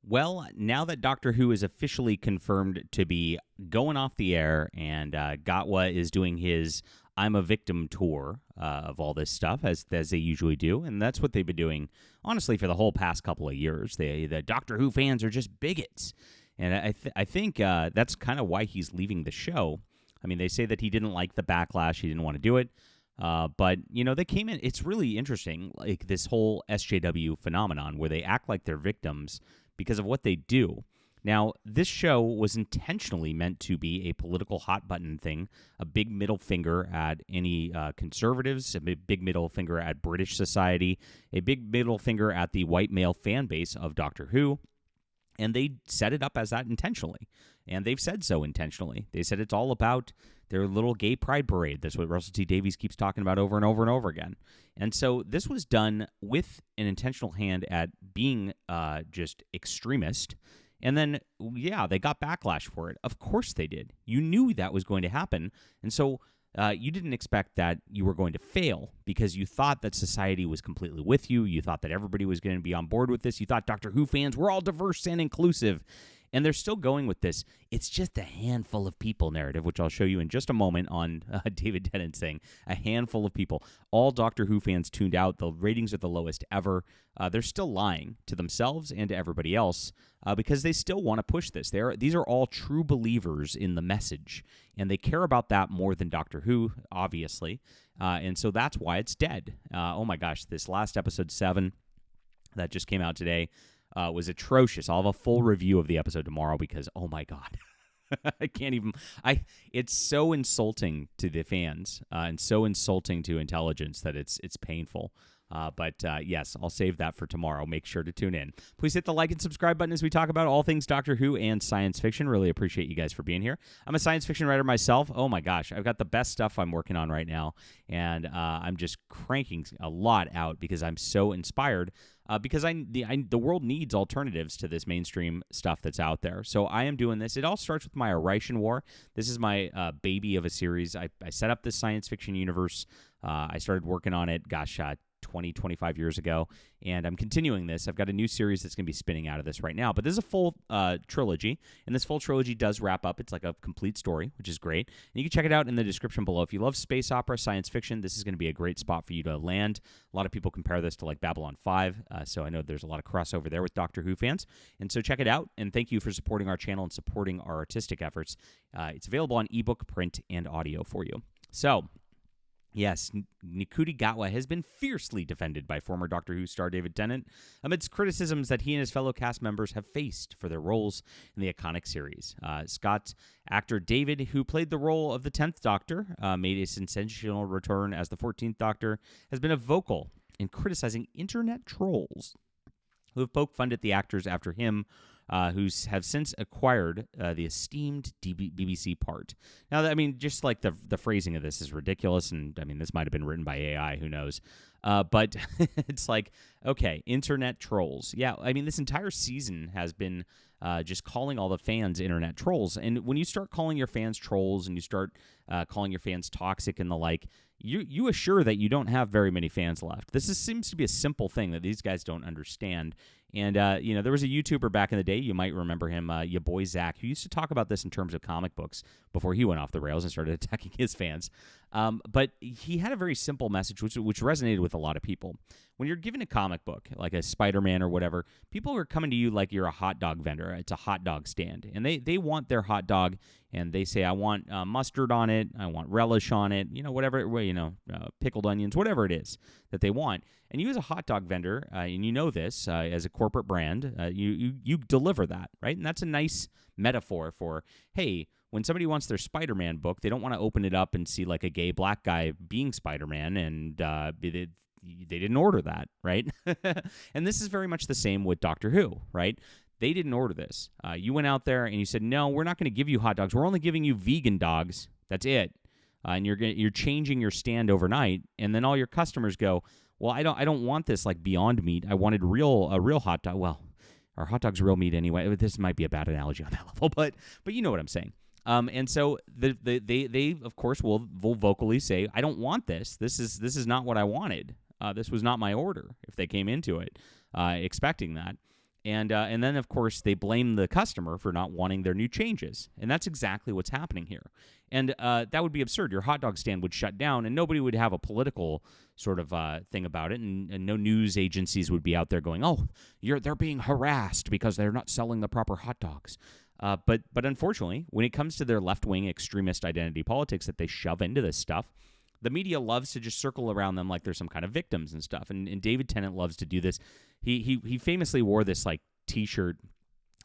Well, now that Doctor Who is officially confirmed to be going off the air and Gatwa is doing his I'm a Victim tour of all this stuff, as they usually do, and that's what they've been doing, honestly, for the whole past couple of years. The Doctor Who fans are just bigots, and I think that's kind of why he's leaving the show. I mean, they say that he didn't like the backlash, he didn't want to do it, but, they came in. It's really interesting, like this whole SJW phenomenon where they act like they're victims because of what they do. Now, this show was intentionally meant to be a political hot button thing, a big middle finger at any conservatives, a big middle finger at British society, a big middle finger at the white male fan base of Doctor Who. And they set it up as that intentionally. And they've said so intentionally. They said it's all about their little gay pride parade. That's what Russell T Davies keeps talking about over and over and over again. And so this was done with an intentional hand at being just extremist. And then, yeah, they got backlash for it. Of course they did. You knew that was going to happen. And so you didn't expect that you were going to fail because you thought that society was completely with you. You thought that everybody was going to be on board with this. You thought Doctor Who fans were all diverse and inclusive. And they're still going with this. It's just a handful of people narrative, which I'll show you in just a moment on David Tennant saying a handful of people. All Doctor Who fans tuned out. The ratings are the lowest ever. They're still lying to themselves and to everybody else because they still want to push this. These are all true believers in the message, and they care about that more than Doctor Who, obviously. And so that's why it's dead. Oh my gosh, this last episode 7 that just came out today was atrocious. I'll have a full review of the episode tomorrow because, oh my God, I can't even. It's so insulting to the fans and so insulting to intelligence that it's painful. But yes, I'll save that for tomorrow. Make sure to tune in. Please hit the like and subscribe button as we talk about all things Doctor Who and science fiction. Really appreciate you guys for being here. I'm a science fiction writer myself. Oh my gosh, I've got the best stuff I'm working on right now, and I'm just cranking a lot out because I'm so inspired. Because the world needs alternatives to this mainstream stuff that's out there. So I am doing this. It all starts with my Arishon War. This is my baby of a series. I set up this science fiction universe. I started working on it, 25 years ago, and I'm continuing this. I've got a new series that's going to be spinning out of this right now, but this is a full trilogy, and this full trilogy does wrap up. It's like a complete story, which is great, and you can check it out in the description below. If you love space opera, science fiction, this is going to be a great spot for you to land. A lot of people compare this to like Babylon 5, so I know there's a lot of crossover there with Doctor Who fans, and so check it out, and thank you for supporting our channel and supporting our artistic efforts. It's available on ebook, print, and audio for you. So, yes, Ncuti Gatwa has been fiercely defended by former Doctor Who star David Tennant amidst criticisms that he and his fellow cast members have faced for their roles in the iconic series. Scott's actor David, who played the role of the 10th Doctor, made a sensational return as the 14th Doctor, has been vocal in criticizing internet trolls who have poke fun at the actors after him, who have since acquired the esteemed BBC part. Now, I mean, just like the phrasing of this is ridiculous, and I mean, this might have been written by AI, who knows? But it's like, okay, internet trolls. Yeah, I mean, this entire season has been just calling all the fans internet trolls. And when you start calling your fans trolls and you start calling your fans toxic and the like, you assure that you don't have very many fans left. Seems to be a simple thing that these guys don't understand. And, there was a YouTuber back in the day, you might remember him, your boy Zach, who used to talk about this in terms of comic books before he went off the rails and started attacking his fans. But he had a very simple message, which resonated with a lot of people. When you're given a comic book, like a Spider-Man or whatever, people are coming to you like you're a hot dog vendor. It's a hot dog stand. And they want their hot dog, and they say, I want mustard on it, I want relish on it, whatever, pickled onions, whatever it is that they want. And you as a hot dog vendor, and you know this as a corporate brand, you deliver that, right? And that's a nice metaphor for, hey, when somebody wants their Spider-Man book, they don't want to open it up and see like a gay black guy being Spider-Man, and they didn't order that, right? And this is very much the same with Doctor Who, right? They didn't order this. You went out there and you said, no, we're not going to give you hot dogs. We're only giving you vegan dogs. That's it. And you're changing your stand overnight, and then all your customers go, well, I don't want this like Beyond Meat. I wanted a real hot dog. Well, our hot dog's real meat anyway. This might be a bad analogy on that level, but you know what I'm saying. And so they of course will vocally say, I don't want this. This is not what I wanted. This was not my order. If they came into it expecting that. And then, of course, they blame the customer for not wanting their new changes. And that's exactly what's happening here. And that would be absurd. Your hot dog stand would shut down, and nobody would have a political sort of thing about it. And no news agencies would be out there going, oh, they're being harassed because they're not selling the proper hot dogs. But unfortunately, when it comes to their left-wing extremist identity politics that they shove into this stuff, the media loves to just circle around them like they're some kind of victims and stuff. And David Tennant loves to do this. He famously wore this like T-shirt,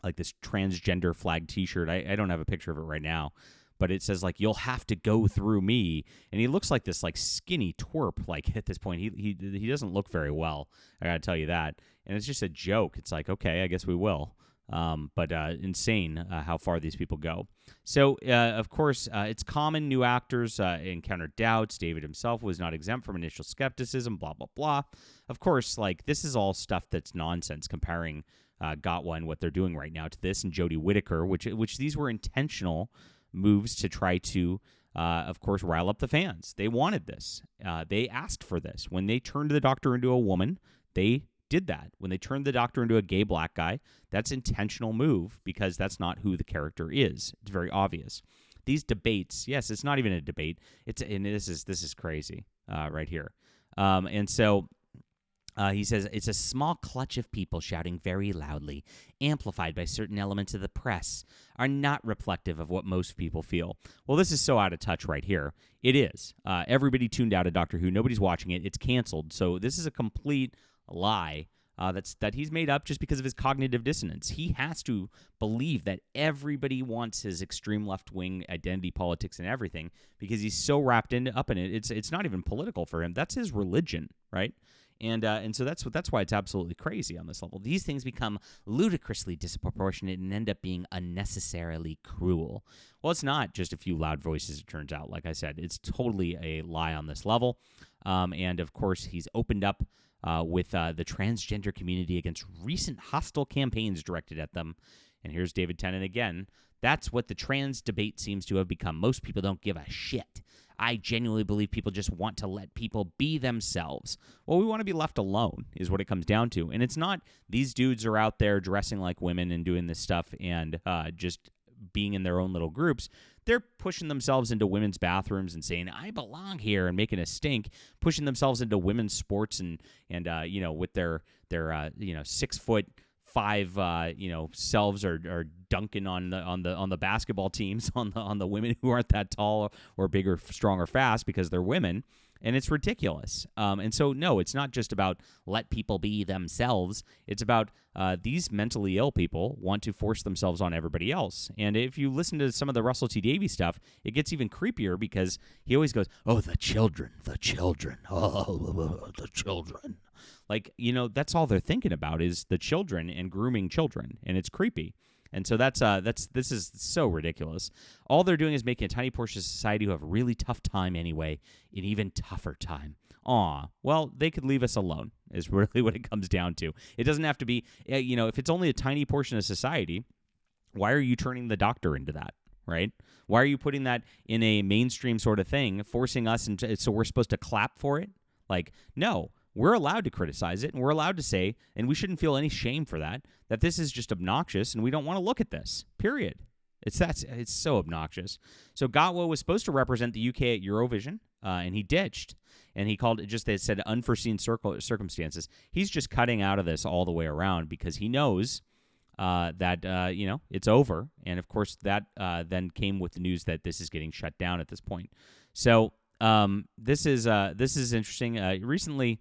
like this transgender flag T-shirt. I don't have a picture of it right now, but it says like, you'll have to go through me. And he looks like this like skinny twerp. Like at this point, he doesn't look very well. I gotta tell you that. And it's just a joke. It's like, okay, I guess we will. But insane how far these people go. So, of course, it's common new actors encounter doubts. David himself was not exempt from initial skepticism, blah, blah, blah. Of course, like, this is all stuff that's nonsense, comparing Gatwa and what they're doing right now to this and Jodie Whittaker, which these were intentional moves to try to, of course, rile up the fans. They wanted this. They asked for this. When they turned the Doctor into a woman, they did that. When they turned the Doctor into a gay black guy, that's intentional move because that's not who the character is. It's very obvious. These debates, yes, it's not even a debate. This is crazy right here. And so he says, it's a small clutch of people shouting very loudly, amplified by certain elements of the press, are not reflective of what most people feel. Well, this is so out of touch right here. It is. Everybody tuned out of Doctor Who. Nobody's watching it. It's canceled. So this is a complete lie that he's made up just because of his cognitive dissonance. He has to believe that everybody wants his extreme left-wing identity politics and everything because he's so wrapped up in it. It's not even political for him. That's his religion, right? And so that's why it's absolutely crazy on this level. These things become ludicrously disproportionate and end up being unnecessarily cruel. Well, it's not just a few loud voices, it turns out. Like I said, it's totally a lie on this level. And, of course, he's opened up with the transgender community against recent hostile campaigns directed at them. And here's David Tennant again. That's what the trans debate seems to have become. Most people don't give a shit. I genuinely believe people just want to let people be themselves. Well, we want to be left alone is what it comes down to. And it's not these dudes are out there dressing like women and doing this stuff and just being in their own little groups. They're pushing themselves into women's bathrooms and saying, I belong here, and making a stink, pushing themselves into women's sports and with their 6'5", selves are dunking on the basketball teams on the women who aren't that tall or big or strong or fast because they're women. And it's ridiculous. And so, no, it's not just about let people be themselves. It's about these mentally ill people want to force themselves on everybody else. And if you listen to some of the Russell T Davies stuff, it gets even creepier because he always goes, oh, the children, oh, the children. Like, that's all they're thinking about is the children and grooming children. And it's creepy. And so this is so ridiculous. All they're doing is making a tiny portion of society who have a really tough time anyway, an even tougher time. Aw, well, they could leave us alone is really what it comes down to. It doesn't have to be, if it's only a tiny portion of society, why are you turning the Doctor into that, right? Why are you putting that in a mainstream sort of thing, forcing us, so we're supposed to clap for it? Like, no. We're allowed to criticize it, and we're allowed to say, and we shouldn't feel any shame for that this is just obnoxious, and we don't want to look at this, period. It's so obnoxious. So Gatwa was supposed to represent the UK at Eurovision, and he ditched, and he called it they said unforeseen circumstances. He's just cutting out of this all the way around because he knows that it's over, and of course that then came with the news that this is getting shut down at this point. So this is interesting. Recently,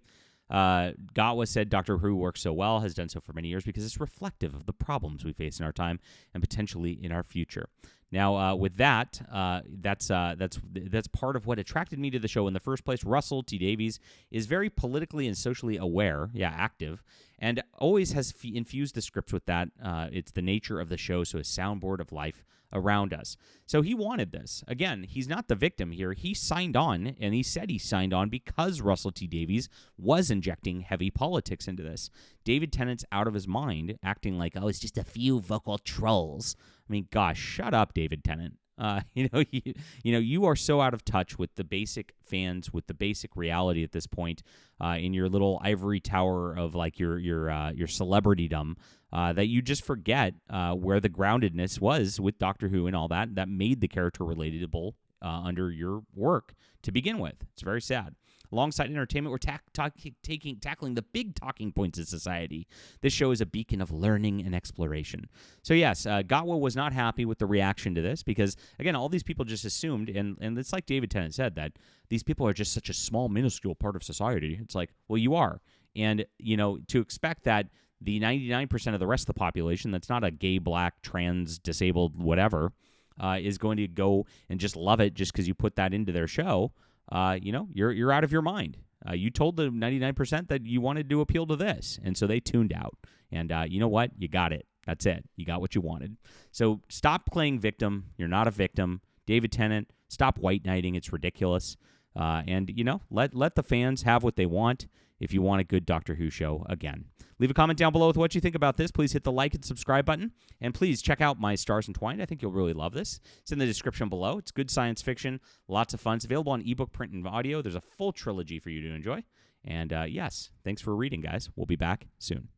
Gatwa said Doctor Who works so well, has done so for many years because it's reflective of the problems we face in our time and potentially in our future. Now, with that, that's part of what attracted me to the show in the first place. Russell T Davies is very politically and socially aware, active, and always has infused the scripts with that. It's the nature of the show, so a soundboard of life around us. So he wanted this. Again, he's not the victim here. He signed on, and he said he signed on because Russell T Davies was injecting heavy politics into this. David Tennant's out of his mind, acting like, it's just a few vocal trolls. I mean, gosh, shut up, David Tennant. You are so out of touch with the basic fans, with the basic reality at this point, in your little ivory tower of like your celebritydom, that you just forget where the groundedness was with Doctor Who and all that made the character relatable under your work to begin with. It's very sad. Alongside entertainment, we're tackling the big talking points of society. This show is a beacon of learning and exploration. So yes, Gatwa was not happy with the reaction to this because, again, all these people just assumed, and it's like David Tennant said, that these people are just such a small, minuscule part of society. It's like, well, you are. And, to expect that the 99% of the rest of the population that's not a gay, black, trans, disabled, whatever, is going to go and just love it just because you put that into their show, you're out of your mind. You told the 99% that you wanted to appeal to this, and so they tuned out. And you know what? You got it. That's it. You got what you wanted. So stop playing victim. You're not a victim. David Tennant, stop white knighting. It's ridiculous. And let the fans have what they want if you want a good Doctor Who show again. Leave a comment down below with what you think about this. Please hit the like and subscribe button. And please check out my Stars Entwined. I think you'll really love this. It's in the description below. It's good science fiction. Lots of fun. It's available on ebook, print, and audio. There's a full trilogy for you to enjoy. And yes, thanks for reading, guys. We'll be back soon.